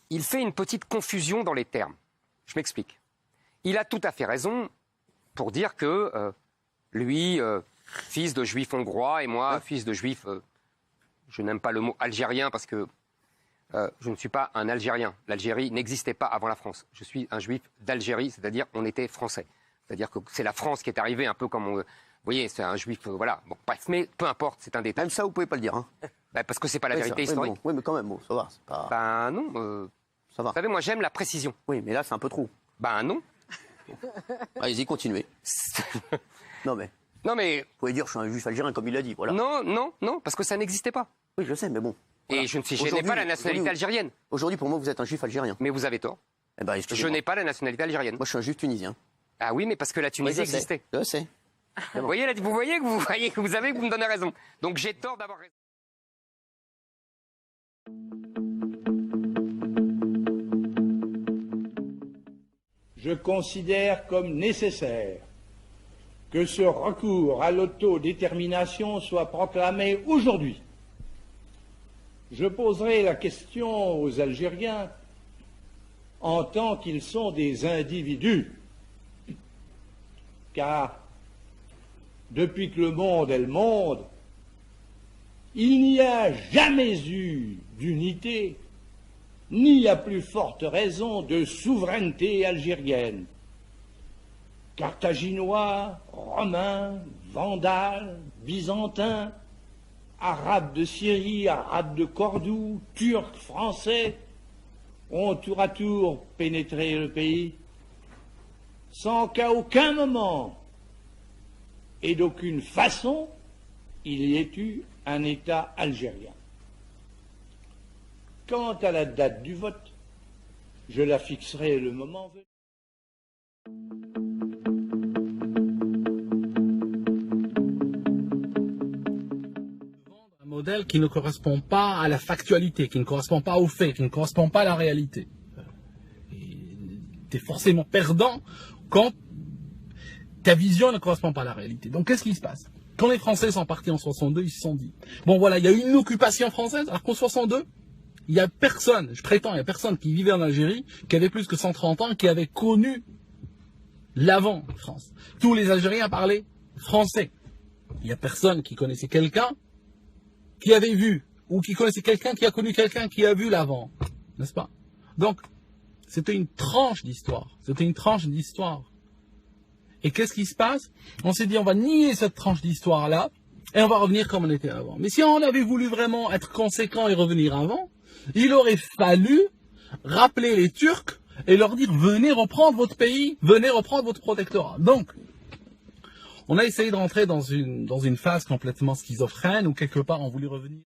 il fait une petite confusion dans les termes. Je m'explique. Il a tout à fait raison pour dire que lui, fils de juif hongrois, et moi, fils de juif, je n'aime pas le mot algérien parce que je ne suis pas un Algérien. L'Algérie n'existait pas avant la France. Je suis un juif d'Algérie, c'est-à-dire on était français. C'est-à-dire que c'est la France qui est arrivée un peu comme... vous voyez, c'est un juif, voilà. Bon, bref, mais peu importe, c'est un détail. Même ça, vous pouvez pas le dire. Hein. Parce que c'est pas la vérité historique. Oui, mais quand même, bon, ça va. Pas... Ben non. Ça va. Vous savez, moi j'aime la précision. Oui, mais là, c'est un peu trop. Ben non. Allez-y, continuez. Non, mais... Non, mais... Vous pouvez dire, je suis un juif algérien, comme il l'a dit, voilà. Non, parce que ça n'existait pas. Oui, je sais, mais bon. Voilà. Et je n'ai pas la nationalité algérienne. Aujourd'hui, pour moi, vous êtes un juif algérien. Mais vous avez tort. Eh ben, je n'ai pas la nationalité algérienne. Moi, je suis un juif tunisien. Ah oui, mais parce que la Tunisie existait. Je sais. Bon. Vous voyez que vous me donnez raison. Donc j'ai tort d'avoir raison. Je considère comme nécessaire que ce recours à l'autodétermination soit proclamé aujourd'hui. Je poserai la question aux Algériens en tant qu'ils sont des individus, car depuis que le monde est le monde, il n'y a jamais eu d'unité, ni à plus forte raison de souveraineté algérienne. Carthaginois, Romains, Vandales, Byzantins, Arabes de Syrie, Arabes de Cordoue, Turcs, Français, ont tour à tour pénétré le pays, sans qu'à aucun moment et d'aucune façon il y ait eu un État algérien. Quant à la date du vote, je la fixerai le moment venu. Un modèle qui ne correspond pas à la factualité, qui ne correspond pas aux faits, qui ne correspond pas à la réalité. Tu es forcément perdant quand ta vision ne correspond pas à la réalité. Donc qu'est-ce qui se passe? Quand les Français sont partis en 62, ils se sont dit, bon voilà, il y a eu une occupation française, alors qu'en 62, il y a personne, je prétends, il y a personne qui vivait en Algérie, qui avait plus que 130 ans, qui avait connu l'avant-France. Tous les Algériens parlaient français. Il y a personne qui connaissait quelqu'un qui avait vu, ou qui connaissait quelqu'un qui a connu quelqu'un qui a vu l'avant, n'est-ce pas? Donc, c'était une tranche d'histoire. C'était une tranche d'histoire. Et qu'est-ce qui se passe? On s'est dit, on va nier cette tranche d'histoire-là, et on va revenir comme on était avant. Mais si on avait voulu vraiment être conséquent et revenir avant, il aurait fallu rappeler les Turcs et leur dire, venez reprendre votre pays, venez reprendre votre protectorat. Donc, on a essayé de rentrer dans une phase complètement schizophrène, où quelque part on voulait revenir.